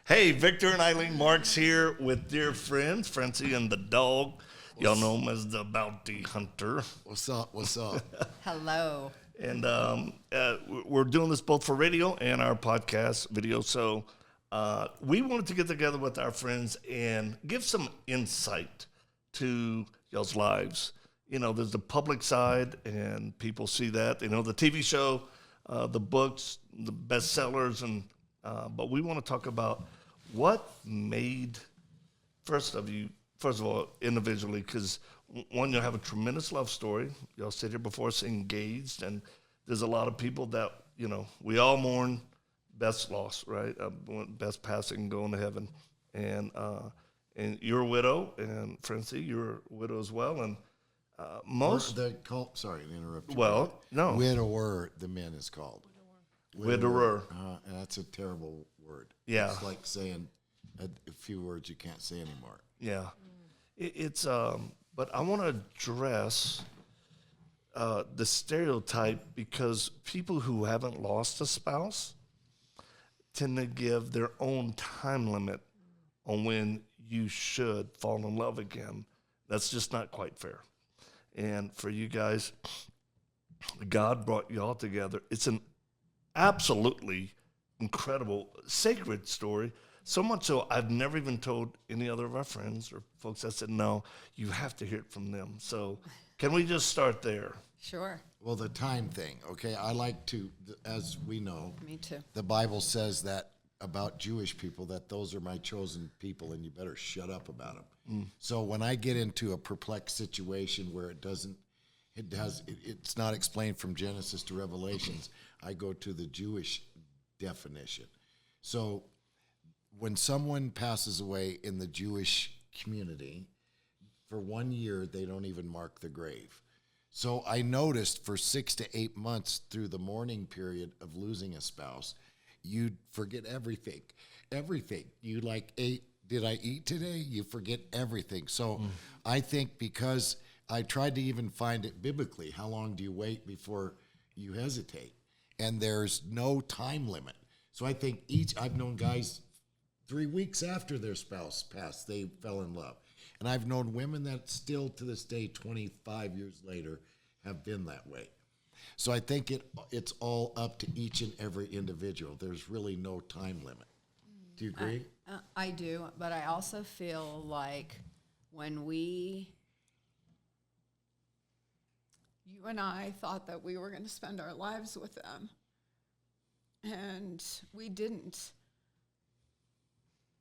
Hey, Victor and Eileen Marx here with dear friends, Francie and the dog. Y'all know him as the bounty hunter. What's up? What's up? Hello. And we're doing this both for radio and our podcast video. So we wanted to get together with our friends and give some insight to y'all's lives. You know, there's the public side, and people see that. They know the TV show, the books, the bestsellers, and but we want to talk about what made first of all individually, because one, you'll have a tremendous love story. Y'all sit here before us engaged, and there's a lot of people that, you know, we all mourn Beth's loss, right? Beth's passing, going to heaven, and you're a widow, and Francie, you're a widow as well, and most sorry to interrupt you. well, no, Widower, the man is called. widower. And that's a terrible word. Yeah. It's like saying a few words you can't say anymore. Yeah, it's but I want to address the stereotype, because people who haven't lost a spouse tend to give their own time limit on when you should fall in love again. That's just not quite fair. And for you guys, God brought y'all together. It's an absolutely incredible, sacred story. So much so, I've never even told any other of our friends or folks. I said, no, you have to hear it from them. So can we just start there? Sure. Well, the time thing, okay? I like to, as we know, Me too. the Bible says that about Jewish people, that those are my chosen people, and you better shut up about them. So when I get into a perplexed situation where it's not explained from Genesis to Revelations, I go to the Jewish definition. So when someone passes away in the Jewish community, for 1 year, they don't even mark the grave. So I noticed for 6 to 8 months through the mourning period of losing a spouse, you'd forget everything. Everything. You did I eat today? You forget everything. So I think, because I tried to even find it biblically, how long do you wait before you hesitate? And there's no time limit. So I think I've known guys 3 weeks after their spouse passed, they fell in love. And I've known women that still to this day, 25 years later, have been that way. So I think it's all up to each and every individual. There's really no time limit. Do you agree? I do, but I also feel like when you and I thought that we were going to spend our lives with them, and we didn't.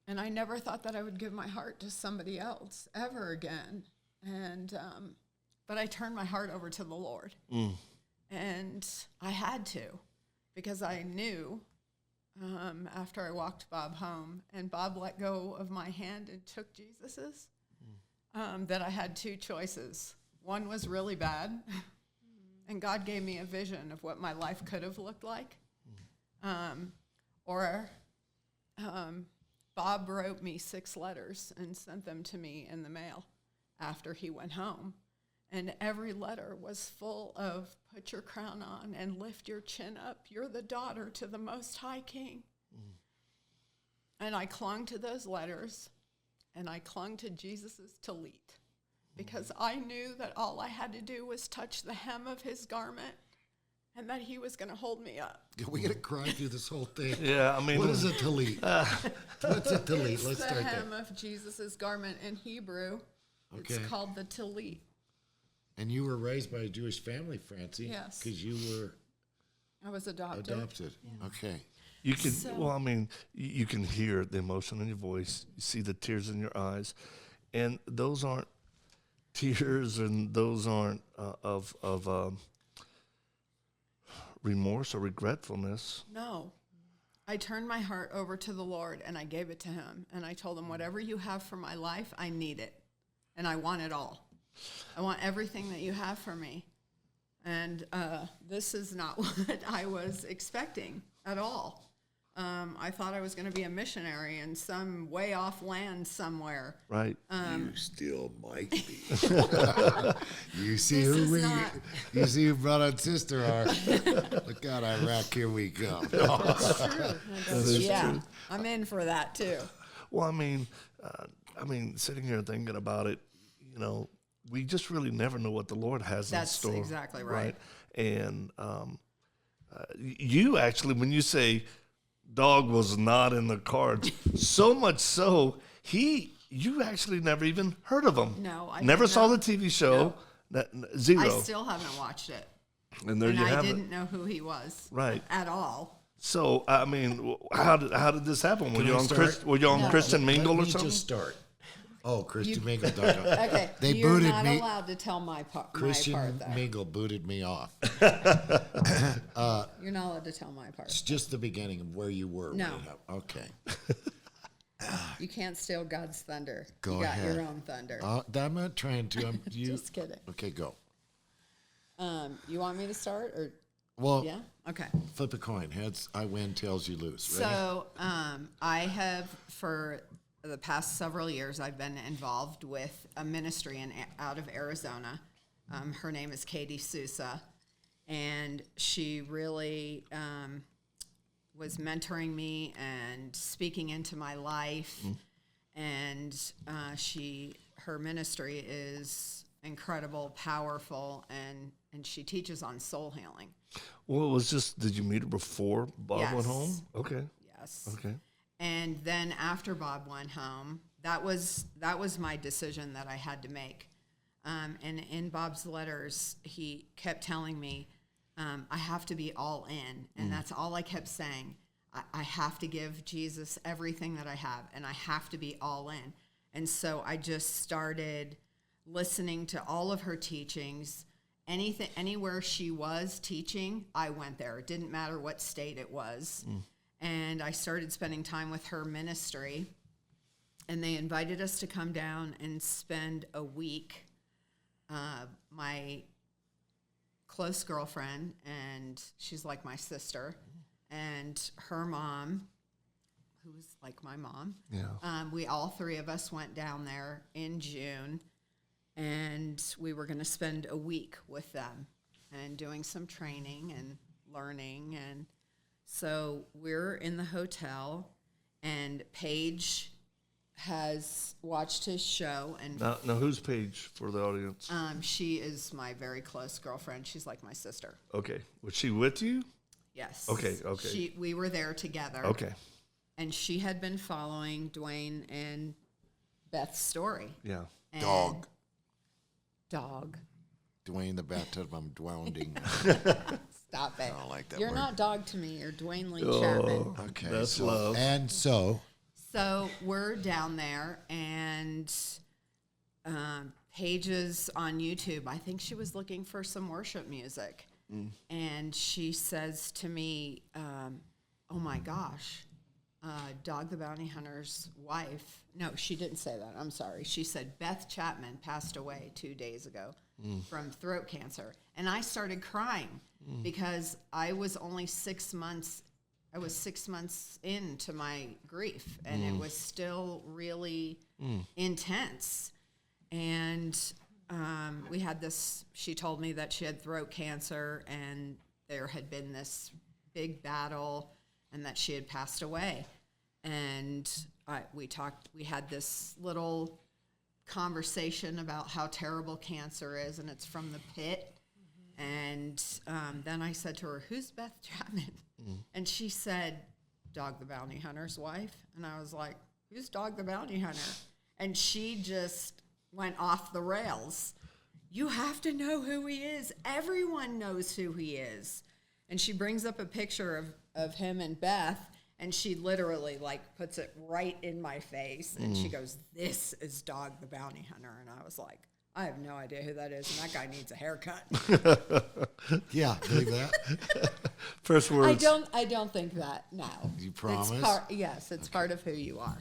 And I never thought that I would give my heart to somebody else ever again. And but I turned my heart over to the Lord. And I had to, because I knew after I walked Bob home and Bob let go of my hand and took Jesus's, that I had two choices. One was really bad, and God gave me a vision of what my life could have looked like. Or Bob wrote me 6 letters and sent them to me in the mail after he went home. And every letter was full of, put your crown on and lift your chin up. You're the daughter to the Most High King. And I clung to those letters, and I clung to Jesus' tallit, because I knew that all I had to do was touch the hem of his garment, and that he was going to hold me up. We got to cry through this whole thing. Yeah, I mean, what is a tallit? What's a tallit? It's Let's the start hem there. of Jesus' garment in Hebrew. Okay. It's called the tallit. And you were raised by a Jewish family, Francie. Yes. Because you were I was adopted. Okay. you can. Well, I mean, you can hear the emotion in your voice. You see the tears in your eyes, and those aren't tears, and those aren't of remorse or regretfulness. No. I turned my heart over to the Lord, and I gave it to him. And I told him, whatever you have for my life, I need it. And I want it all. I want everything that you have for me. And this is not what I was expecting at all. I thought I was going to be a missionary in some way off land somewhere. Right. You still might be. You see This who is we, not- you see who brother and sister are. Look out, Iraq, here we come. That's true. is yeah, true. I'm in for that too. Well, I mean, sitting here thinking about it, you know, we just really never know what the Lord has That's in store. exactly right. And you actually, when you say dog was not in the cards, so much so, you actually never even heard of him. No, I never did saw not. the TV show. Zero. I still haven't watched it. And there And you I have didn't it. know who he was. Right. At all. So I mean, how did this happen? Were Can you I on start? Were you on No. Christian Mingle Let or me something? just start. Oh, Christian Mingle. Okay. They you're booted not me. allowed to tell my part. Christian My part though. Mingle booted me off. You're not allowed to tell my part. It's just the beginning of where you were. No. right now. Okay. You can't steal God's thunder. Go you got ahead. your own thunder. I'm not trying to. Just kidding. Okay, go. You want me to start or Well, yeah? Okay. flip a coin. Heads, I win. Tails, you lose. Ready? So I have, for the past several years, I've been involved with a ministry out of Arizona. Her name is Katie Souza, and she really was mentoring me and speaking into my life. And her ministry is incredible, powerful, and she teaches on soul healing. Well, it was just, did you meet her before Bob went Yes. home? Okay. Yes. Okay. And then after Bob went home, that was my decision that I had to make. And in Bob's letters, he kept telling me, I have to be all in. And that's all I kept saying. I have to give Jesus everything that I have, and I have to be all in. And so I just started listening to all of her teachings. Anywhere she was teaching, I went there. It didn't matter what state it was. And I started spending time with her ministry. And they invited us to come down and spend a week. My close girlfriend, and she's like my sister, and her mom, who was like my mom. Yeah. We all three of us went down there in June, and we were going to spend a week with them and doing some training and learning. And so we're in the hotel, and Paige has watched his show, and Now who's Paige for the audience? she is my very close girlfriend. She's like my sister. Okay. Was she with you? Yes. Okay. We were there together. Okay. And she had been following Duane and Beth's story. Yeah. And Dog. Dog. Dwayne the bathtub, I'm drowning. Stop it. I don't like that You're word. not dog to me. You're Duane Lee Chapman. Okay. That's so, love. And so, So we're down there, and Paiges on YouTube. I think she was looking for some worship music. And she says to me, oh my gosh, Dog the Bounty Hunter's wife. No, she didn't say that. I'm sorry. She said Beth Chapman passed away 2 days ago from throat cancer. And I started crying because I was only 6 months. I was 6 months into my grief, and it was still really intense. And we had this, she told me that she had throat cancer, and there had been this big battle, and that she had passed away. And we had this little conversation about how terrible cancer is, and it's from the pit. And then I said to her, "Who's Beth Chapman?" And she said, "Dog the Bounty Hunter's wife." And I was like, "Who's Dog the Bounty Hunter?" And she just went off the rails. "You have to know who he is. Everyone knows who he is." And she brings up a picture of him and Beth, and she literally puts it right in my face. And she goes, "This is Dog the Bounty Hunter." And I was like, I have no idea who that is, and that guy needs a haircut. yeah, believe that? First words. I don't think that now. You promise? Yes, it's part of who you are.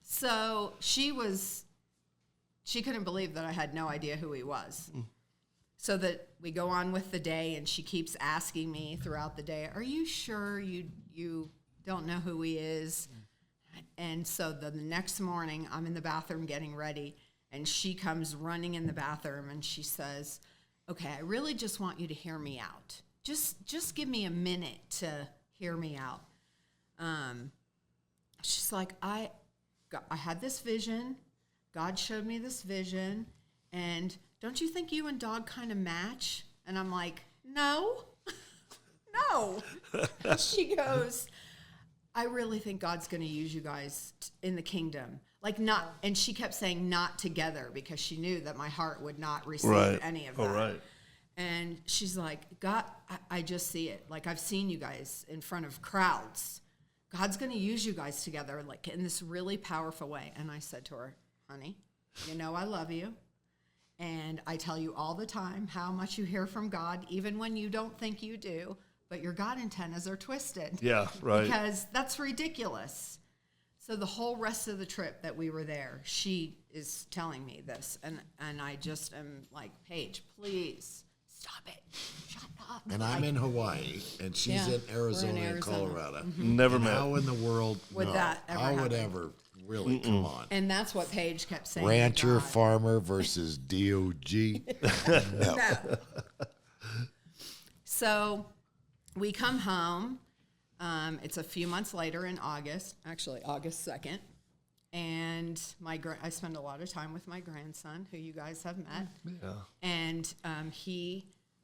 So she couldn't believe that I had no idea who he was. So that we go on with the day, and she keeps asking me throughout the day, "Are you sure you don't know who he is. And so the next morning, I'm in the bathroom getting ready, and she comes running in the bathroom, and she says, okay, I really just want you to hear me out. Just give me a minute to hear me out. She's like, I had this vision. God showed me this vision, and don't you think you and Dog kind of match? And I'm like, no, no. She goes, I really think God's going to use you guys in the kingdom. Like not, and she kept saying not together because she knew that my heart would not receive any of that. Right. And she's like, God, I just see it. Like I've seen you guys in front of crowds. God's going to use you guys together like in this really powerful way. And I said to her, honey, you know I love you. And I tell you all the time how much you hear from God, even when you don't think you do. But your God antennas are twisted. Yeah, right. Because that's ridiculous. So the whole rest of the trip that we were there, she is telling me this. And I just am like, Paige, please stop it. Shut up. And I'm in Hawaii, and she's in Arizona and Colorado. Never met. How in the world Would that ever How would happen? ever really come on? And that's what Paige kept saying. Rancher, to God. farmer versus DOG. No. No. So we come home. It's a few months later in August, actually August 2nd. And I spend a lot of time with my grandson, who you guys have met. Yeah. And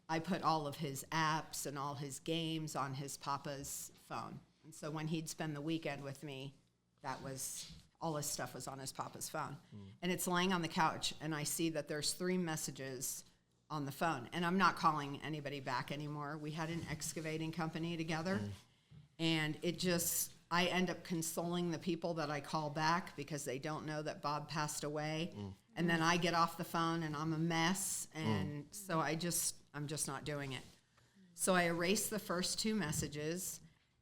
I put all of his apps and all his games on his papa's phone. And so when he'd spend the weekend with me, all his stuff was on his papa's phone. And it's laying on the couch, and I see that there's 3 messages on the phone. And I'm not calling anybody back anymore. We had an excavating company together. And I end up consoling the people that I call back because they don't know that Bob passed away. And then I get off the phone and I'm a mess. And so I'm just not doing it. So I erase the first 2 messages,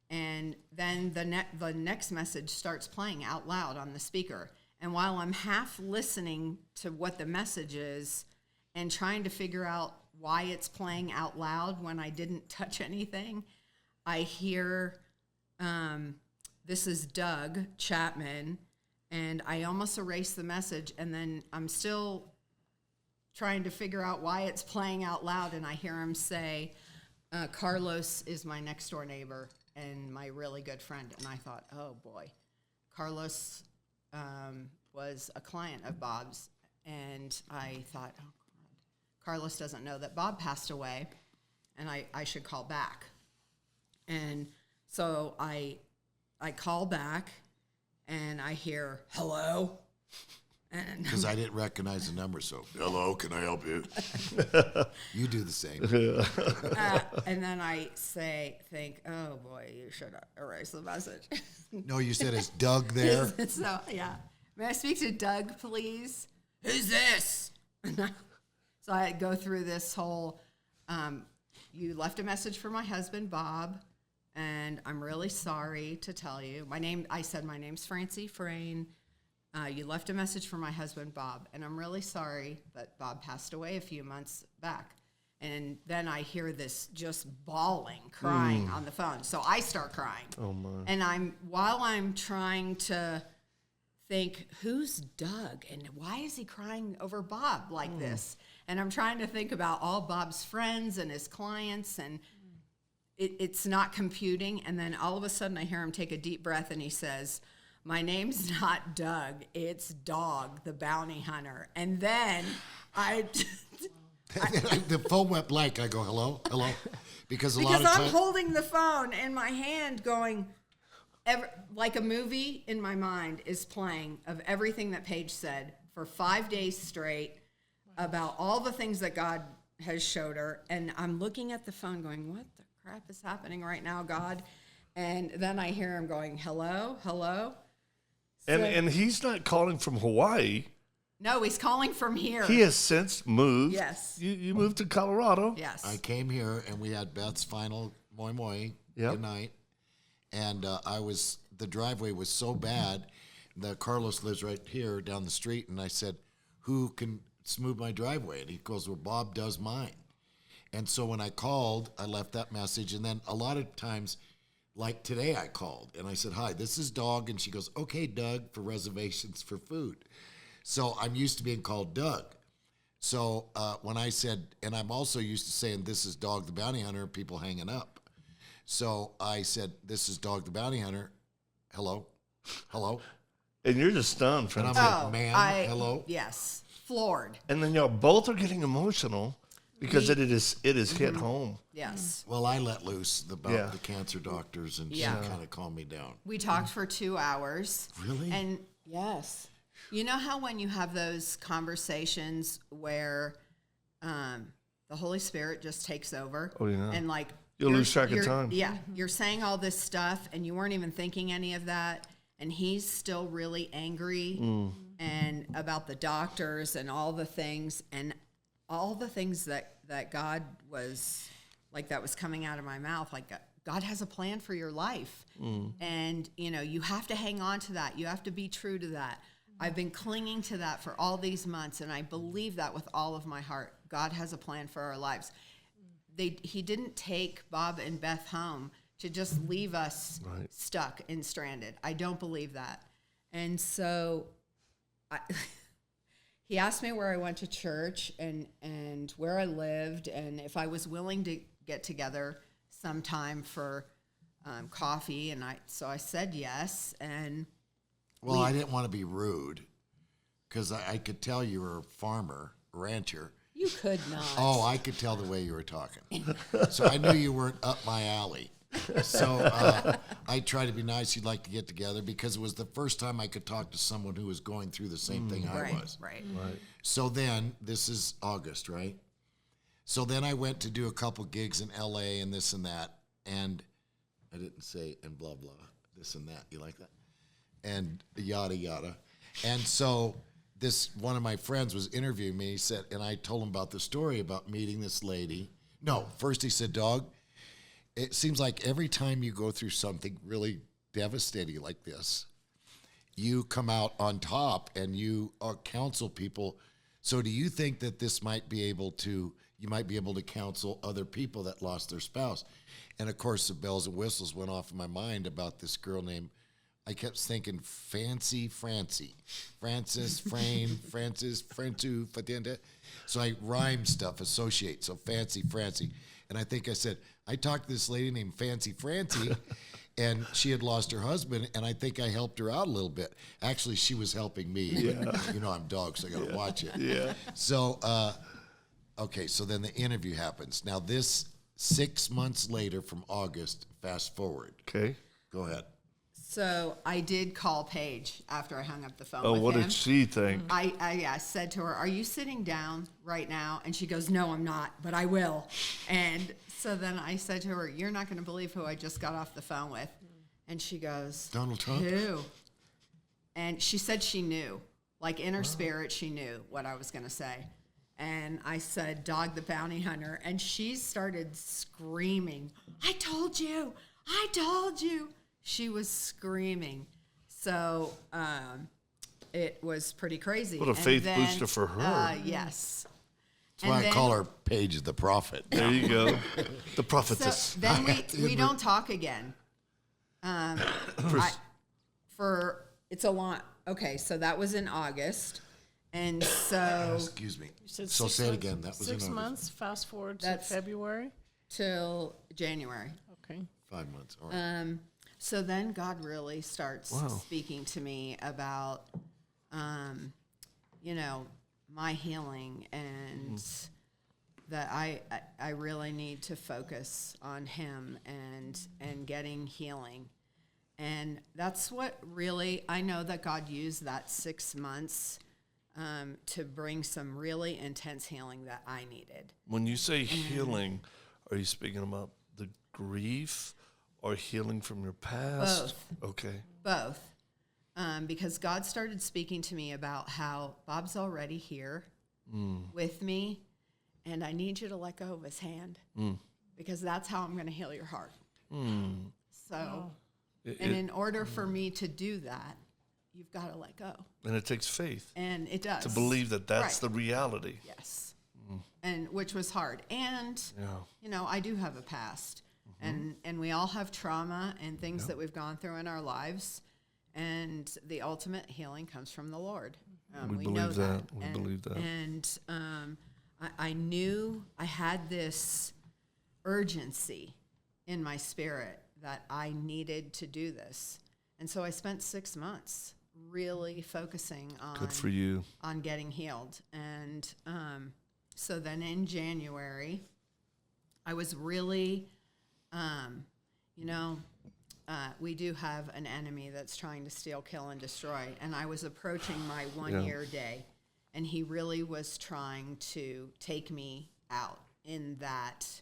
and then the next message starts playing out loud on the speaker. And while I'm half listening to what the message is and trying to figure out why it's playing out loud when I didn't touch anything, I hear, this is Doug Chapman, and I almost erased the message, and then I'm still trying to figure out why it's playing out loud, and I hear him say, Carlos is my next door neighbor and my really good friend. And I thought, oh boy, Carlos was a client of Bob's, and I thought, oh God, Carlos doesn't know that Bob passed away, and I should call back. And so I call back, and I hear, hello? Because I didn't recognize the number, so, hello, can I help you? You do the same. And then I think, oh boy, you should erase the message. No, you said, is Doug there? So, yeah. May I speak to Doug, please? Who's this? So I go through this whole, you left a message for my husband, Bob, and I'm really sorry to tell you. I said, my name's Francie Frayne. You left a message for my husband, Bob, and I'm really sorry that Bob passed away a few months back. And then I hear this just bawling, crying on the phone. So I start crying. Oh, my. And while I'm trying to think, who's Doug? And why is he crying over Bob like this? And I'm trying to think about all Bob's friends and his clients, and it's not computing. And then all of a sudden I hear him take a deep breath, and he says, my name's not Doug, it's Dog, the bounty hunter. And then The phone went blank. I go, hello? Because I'm holding the phone in my hand going, like a movie in my mind is playing of everything that Paige said for 5 days straight about all the things that God has showed her. And I'm looking at the phone going, what the crap is happening right now, God? And then I hear him going, hello? So, And he's not calling from Hawaii. no, he's calling from here. He has since moved. Yes. You moved to Colorado. Yes. I came here, and we had Beth's final moi moi Yep. good night. And the driveway was so bad that Carlos lives right here down the street. And I said, who can smooth my driveway? And he goes, well, Bob does mine. And so when I called, I left that message. And then a lot of times like today I called and I said, hi, this is Dog. And she goes, okay, Doug, for reservations for food. So I'm used to being called Doug. So when I said, and I'm also used to saying, this is Dog the Bounty Hunter, people hanging up. So I said, this is Dog the Bounty Hunter. Hello? Hello? And you're just stunned, And Francie. I'm like, ma'am, hello? Yes, floored. And then y'all both are getting emotional because it is hit home. Yes. Well, I let loose about Yeah. the cancer doctors, and Yeah. she kind of calmed me down. We talked for 2 hours. Really? And yes. You know how when you have those conversations where the Holy Spirit just takes over? Oh, yeah. And like... You'll lose track of time. Yeah. You're saying all this stuff, and you weren't even thinking any of that. And he's still really angry and about the doctors and all the things that God was like, that was coming out of my mouth. Like, God has a plan for your life. And, you have to hang on to that. You have to be true to that. I've been clinging to that for all these months, and I believe that with all of my heart. God has a plan for our lives. He didn't take Bob and Beth home to just leave us stuck and stranded. I don't believe that. And so he asked me where I went to church and where I lived and if I was willing to get together sometime for coffee. And so I said yes. And Well, I didn't want to be rude because I could tell you were a farmer, rancher. you could not. Oh, I could tell the way you were talking. So I knew you weren't up my alley. So I tried to be nice. You'd like to get together because it was the first time I could talk to someone who was going through the same thing I was. Right. So then, this is August, right? So then I went to do a couple gigs in L.A. and this and that. And I didn't say and blah, blah, this and that. You like that? And yada, yada. And so this one of my friends was interviewing me. He said, and I told him about the story about meeting this lady. No, first he said, Dog, it seems like every time you go through something really devastating like this, you come out on top and you counsel people. So do you think that this might be able to, you might be able to counsel other people that lost their spouse? And of course, the bells and whistles went off in my mind about this girl named, I kept thinking Francie, Francis, Frame, Francis, Frentu, Fatenda. So I rhymed stuff, associate. So Fancy, Francie. And I think I said, I talked to this lady named Fancy Francie, and she had lost her husband, and I think I helped her out a little bit. Actually, she was helping me. Yeah. You know, I'm Dog, so I got to watch it. Yeah. So, okay, so then the interview happens. Now, this 6 months later from August, fast forward. Okay. Go ahead. So I did call Paige after I hung up the phone Oh, with what him. did she think? I said to her, are you sitting down right now? And she goes, no, I'm not, but I will. And so then I said to her, you're not going to believe who I just got off the phone with. And she goes, Donald Trump? Who? And she said she knew. Like in her spirit, she knew what I was going to say. And I said, Dog the Bounty Hunter. And she started screaming, I told you. I told you. She was screaming. So it was pretty crazy. What a faith booster for her. Yes. That's why I call her Paige the Prophet. There you go. The prophetess. So then we don't talk again. It's a lot. Okay, so that was in August. And so Excuse me. said So 6 say it months- again. That was 6 in August. months. Fast forward to That's- February. till January. Okay. 5 months. All right. So then God really starts Wow. speaking to me about, my healing and that I really need to focus on Him and getting healing. And that's what really, I know that God used that 6 months to bring some really intense healing that I needed. When you say healing, are you speaking about the grief or healing from your past? Both. Okay. Both. Because God started speaking to me about how Bob's already here with me, and I need you to let go of his hand because that's how I'm going to heal your heart. So, and in order for me to do that, you've got to let go. And it takes faith And it does. to believe that that's Right. the reality. Yes. And which was hard. And, Yeah. I do have a past. And we all have trauma and things that we've gone through in our lives, and the ultimate healing comes from the Lord. We know believe that. We and, believe that. And I knew I had this urgency in my spirit that I needed to do this. And so I spent 6 months really focusing on Good for you. on getting healed. And so then in January, I was really, we do have an enemy that's trying to steal, kill, and destroy. And I was approaching my 1 year day, and he really was trying to take me out in that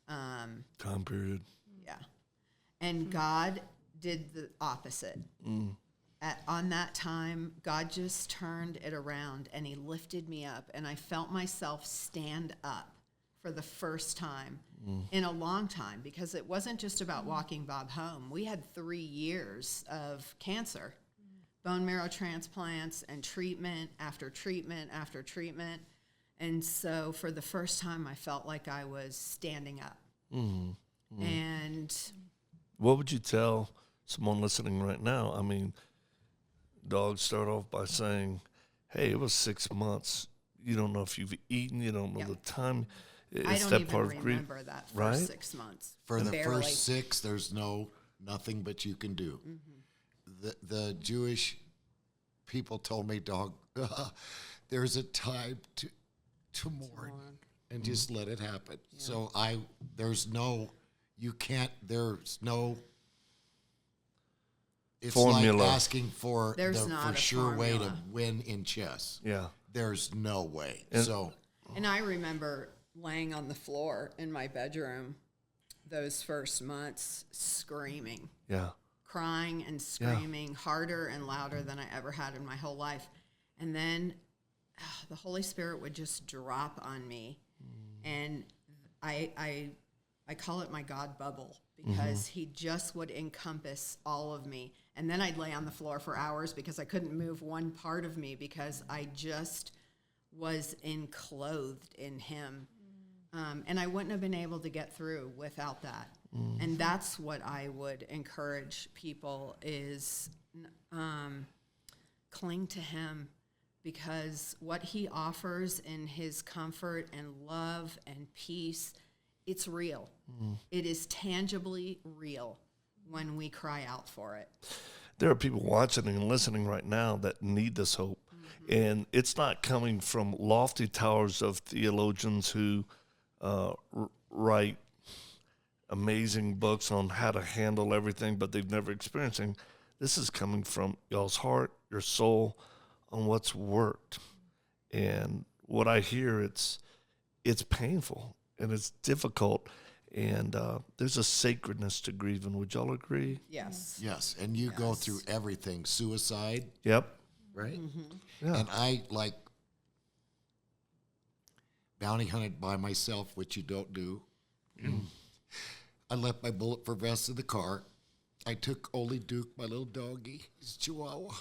Time period. yeah. And God did the opposite. On that time, God just turned it around and he lifted me up, and I felt myself stand up for the first time in a long time, because it wasn't just about walking Bob home. We had 3 years of cancer, bone marrow transplants, and treatment after treatment after treatment. And so for the first time, I felt like I was standing up. And What would you tell someone listening right now? I mean, dogs start off by saying, hey, it was 6 months. You don't know if you've eaten. You don't know the time. It's I don't that even part of grief, remember that first right? 6 months. For the Barely. first 6, there's nothing but you can do. The Jewish people told me, dog, there's a time to mourn and just let it happen. So there's no it's formula. like asking for There's the not for a sure way to formula. win in chess. Yeah. There's no way. And- So And I remember laying on the floor in my bedroom those first months screaming, Yeah. crying and screaming harder and louder than I ever had in my whole life. And then the Holy Spirit would just drop on me. And I call it my God bubble, because he just would encompass all of me. And then I'd lay on the floor for hours because I couldn't move one part of me, because I just was enclosed in him. And I wouldn't have been able to get through without that. And that's what I would encourage people is cling to him, because what he offers in his comfort and love and peace, it's real. It is tangibly real when we cry out for it. There are people watching and listening right now that need this hope. And it's not coming from lofty towers of theologians who write amazing books on how to handle everything, but they've never experienced anything. This is coming from y'all's heart, your soul, on what's worked. And what I hear, it's painful and it's difficult. And there's a sacredness to grieving. Would y'all agree? Yes. yes, and you go through everything. Suicide, Yep. right? Yeah. And I like bounty hunted by myself, which you don't do. I left my bulletproof vest in the car. I took Oli Duke, my little doggy, his chihuahua,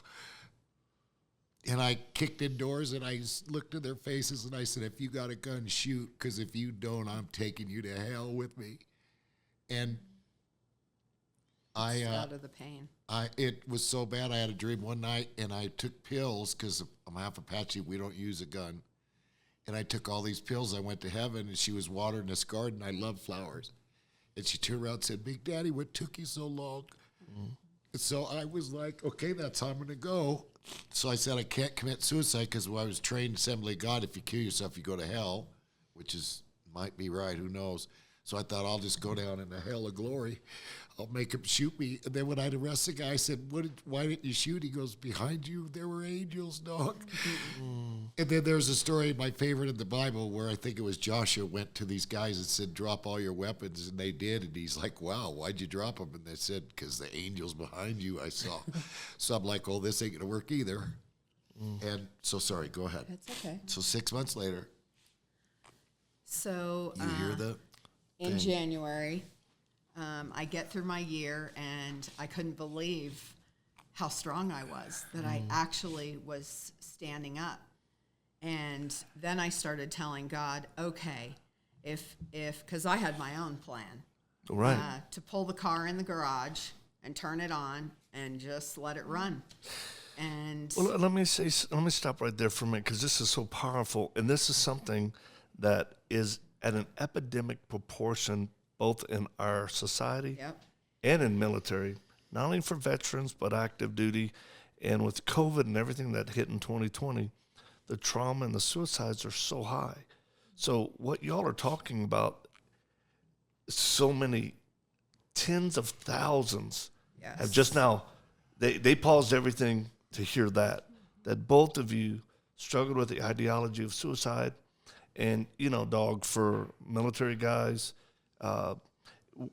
and I kicked indoors, and I looked in their faces, and I said, if you got a gun, shoot, because if you don't, I'm taking you to hell with me. And Out of the pain. it was so bad, I had a dream one night, and I took pills, because I'm half Apache, we don't use a gun. And I took all these pills, I went to heaven, and she was watering this garden. I love flowers. And she turned around and said, Big Daddy, what took you so long? And so I was like, okay, that's how I'm going to go. So I said, I can't commit suicide, because when I was trained Assembly of God, if you kill yourself, you go to hell, which might be right, who knows. So I thought, I'll just go down in the hell of glory. I'll make him shoot me. And then when I'd arrest the guy, I said, why didn't you shoot? He goes, behind you, there were angels, dog. And then there's a story, my favorite in the Bible, where I think it was Joshua went to these guys and said, drop all your weapons. And they did. And he's like, wow, why'd you drop them? And they said, because the angels behind you I saw. So I'm like, oh, this ain't going to work either. And so, sorry, go ahead. That's okay. So 6 months later, So you hear the in thing. January, I get through my year, and I couldn't believe how strong I was, that I actually was standing up. And then I started telling God, okay, if because I had my own plan. Right. to pull the car in the garage and turn it on and just let it run. And Well, let me stop right there for a minute, because this is so powerful, and this is something that is at an epidemic proportion both in our society yep, and in military, not only for veterans but active duty. And with COVID and everything that hit in 2020, the trauma and the suicides are so high. So what y'all are talking about, so many tens of thousands yes, have just now, they paused everything to hear that both of you struggled with the ideology of suicide. And, dog, for military guys,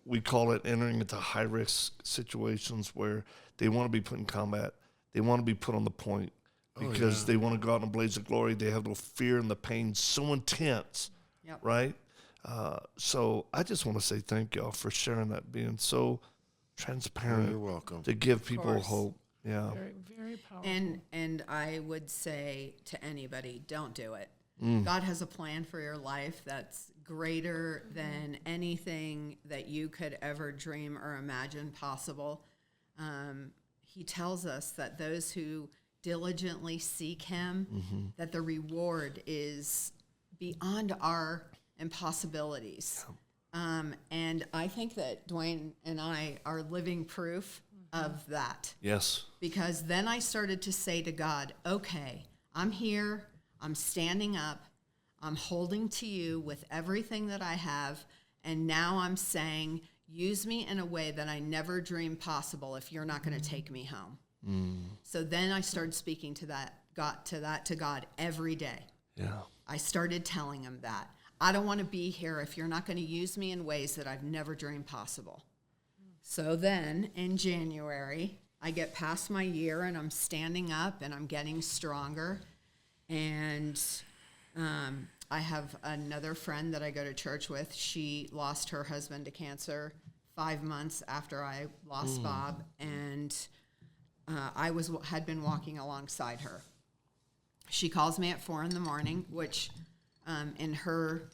we call it entering into high-risk situations where they want to be put in combat. They want to be put on the point because they want to go out in a blaze of glory. They have the fear and the pain so intense, yep. right? So I just want to say thank y'all for sharing that, being so transparent. You're welcome. To give people course. hope. Yeah. Very, very powerful. And I would say to anybody, don't do it. Mm. God has a plan for your life that's greater than anything that you could ever dream or imagine possible. He tells us that those who diligently seek him, that the reward is beyond our impossibilities. And I think that Duane and I are living proof of that. Yes. Because then I started to say to God, okay, I'm here, I'm standing up, I'm holding to you with everything that I have, and now I'm saying, use me in a way that I never dreamed possible if you're not going to take me home. So then I started speaking to God every day. Yeah. I started telling him that. I don't want to be here if you're not going to use me in ways that I've never dreamed possible. So then in January, I get past my year and I'm standing up and I'm getting stronger. And I have another friend that I go to church with. She lost her husband to cancer 5 months after I lost Bob. And I had been walking alongside her. She calls me at 4 a.m, which in her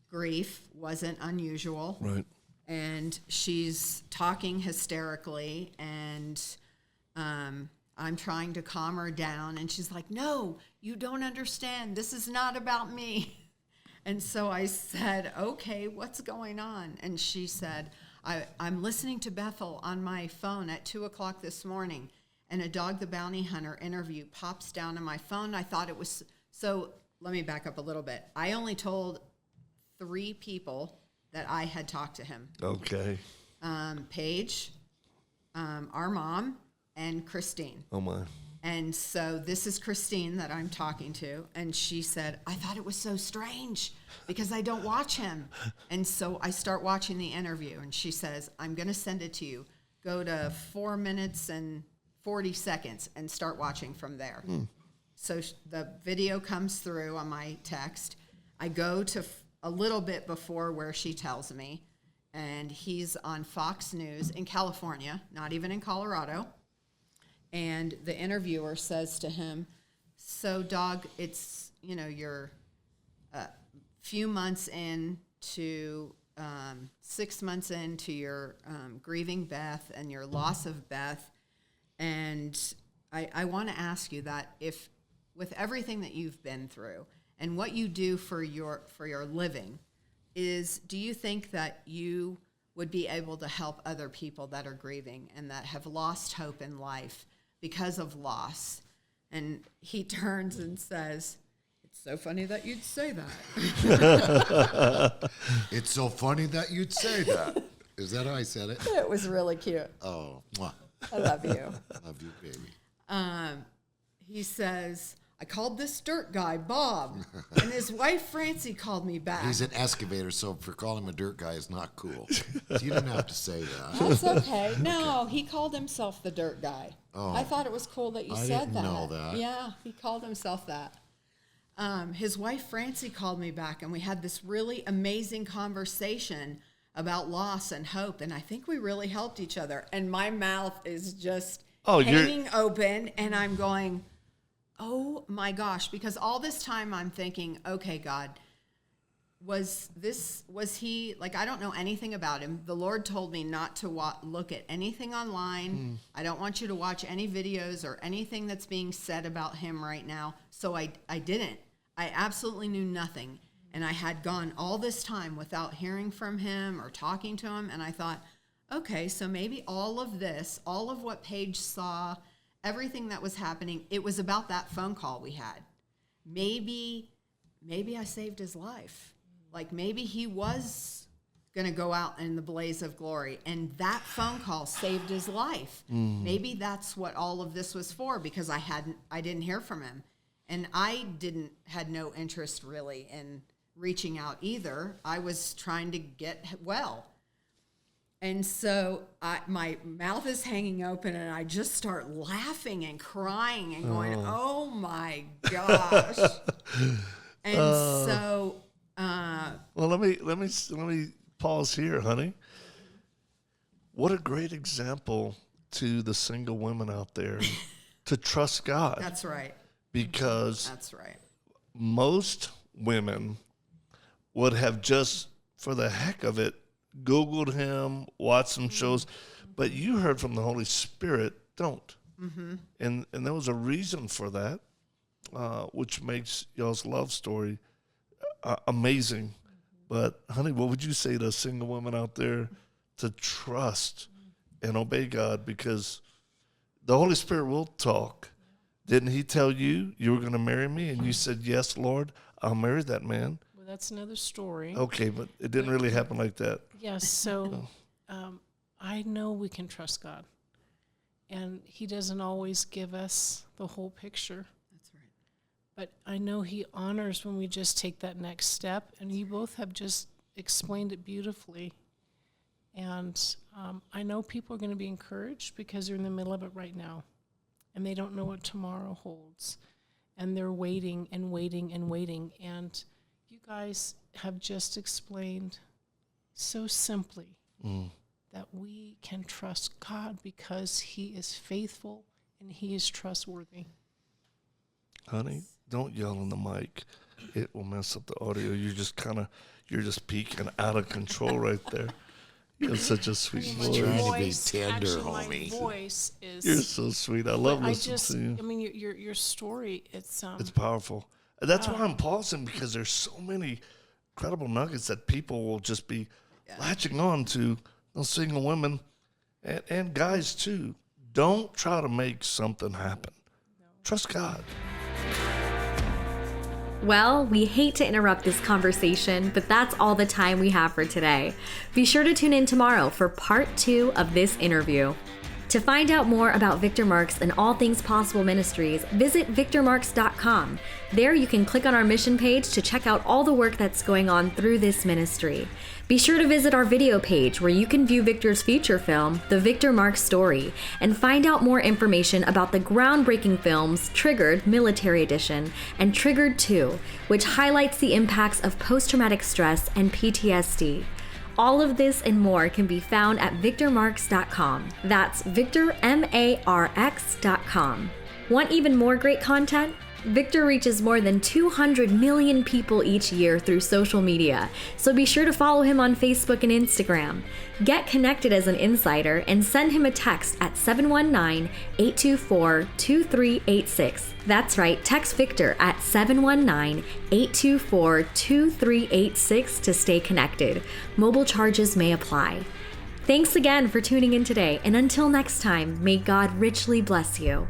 grief wasn't unusual. Right. And she's talking hysterically, and I'm trying to calm her down. And she's like, no, you don't understand. This is not about me. And so I said, okay, what's going on? And she said, I'm listening to Bethel on my phone at 2 o'clock this morning, and a Dog the Bounty Hunter interview pops down on my phone. I thought it was, so let me back up a little bit. I only told 3 people that I had talked to him. Okay. Paige, our mom, and Christine. Oh, my. And so this is Christine that I'm talking to, and she said, I thought it was so strange because I don't watch him. And so I start watching the interview, and she says, I'm going to send it to you. Go to 4 minutes and 40 seconds and start watching from there. So the video comes through on my text. I go to a little bit before where she tells me, and he's on Fox News in California, not even in Colorado. And the interviewer says to him, so Dog, it's, you're a few months into, 6 months into your grieving Beth and your loss of Beth. And I want to ask you that if, with everything that you've been through and what you do for your living, do you think that you would be able to help other people that are grieving and that have lost hope in life because of loss? And he turns and says, it's so funny that you'd say that. It's so funny that you'd say that. Is that how I said it? It was really cute. Oh, mwah. I love you. Love you, baby. He says, I called this dirt guy Bob, and his wife Francie called me back. He's an excavator, so for calling him a dirt guy is not cool. So you didn't have to say that. That's okay. No, he called himself the dirt guy. Oh. I thought it was cool that you I said didn't that. know that. Yeah, he called himself that. His wife Francie called me back, and we had this really amazing conversation about loss and hope, and I think we really helped each other. And my mouth is just hanging open, and I'm going, oh my gosh, because all this time I'm thinking, okay, God, was he, like, I don't know anything about him. The Lord told me not to look at anything online. I don't want you to watch any videos or anything that's being said about him right now. So I didn't. I absolutely knew nothing. And I had gone all this time without hearing from him or talking to him. And I thought, okay, so maybe all of this, all of what Paige saw, everything that was happening, it was about that phone call we had. Maybe I saved his life. Like, maybe he was going to go out in the blaze of glory, and that phone call saved his life. Maybe that's what all of this was for, because I didn't hear from him, and I had no interest really in reaching out either. I was trying to get well. And so my mouth is hanging open, and I just start laughing and crying and going, oh my gosh. And so, well, let me pause here, honey. What a great example to the single women out there to trust God. That's right. Because that's right. Most women would have just, for the heck of it, Googled him, watched some shows, but you heard from the Holy Spirit, don't. And there was a reason for that, which makes y'all's love story amazing. But, honey, what would you say to a single woman out there to trust and obey God? Because the Holy Spirit will talk. Didn't he tell you you were going to marry me? And you said, yes, Lord, I'll marry that man. Well, that's another story. Okay, but it didn't really happen like that. Yes, so I know we can trust God. And he doesn't always give us the whole picture. That's right. But I know he honors when we just take that next step. And you both have just explained it beautifully. And I know people are going to be encouraged because they're in the middle of it right now. And they don't know what tomorrow holds. And they're waiting and waiting and waiting. And you guys have just explained so simply that we can trust God because he is faithful and he is trustworthy. Honey, don't yell in the mic. It will mess up the audio. You're just peaking out of control right there. You have such a sweet voice. Trying to be tender, homie. My voice is... You're so sweet. I love listening to you. I mean, your story, it's powerful. That's why I'm pausing, because there's so many incredible nuggets that people will just be latching on to, those single women and guys too. Don't try to make something happen. No. Trust God. Well, we hate to interrupt this conversation, but that's all the time we have for today. Be sure to tune in tomorrow for part 2 of this interview. To find out more about Victor Marx and All Things Possible Ministries, visit victormarx.com. There you can click on our mission page to check out all the work that's going on through this ministry. Be sure to visit our video page where you can view Victor's feature film, The Victor Marx Story, and find out more information about the groundbreaking films Triggered Military Edition and Triggered 2, which highlights the impacts of post-traumatic stress and PTSD. All of this and more can be found at victormarx.com. That's victormarx.com. Want even more great content? Victor reaches more than 200 million people each year through social media, so be sure to follow him on Facebook and Instagram. Get connected as an insider and send him a text at 719-824-2386. That's right, text Victor at 719-824-2386 to stay connected. Mobile charges may apply. Thanks again for tuning in today, and until next time, may God richly bless you.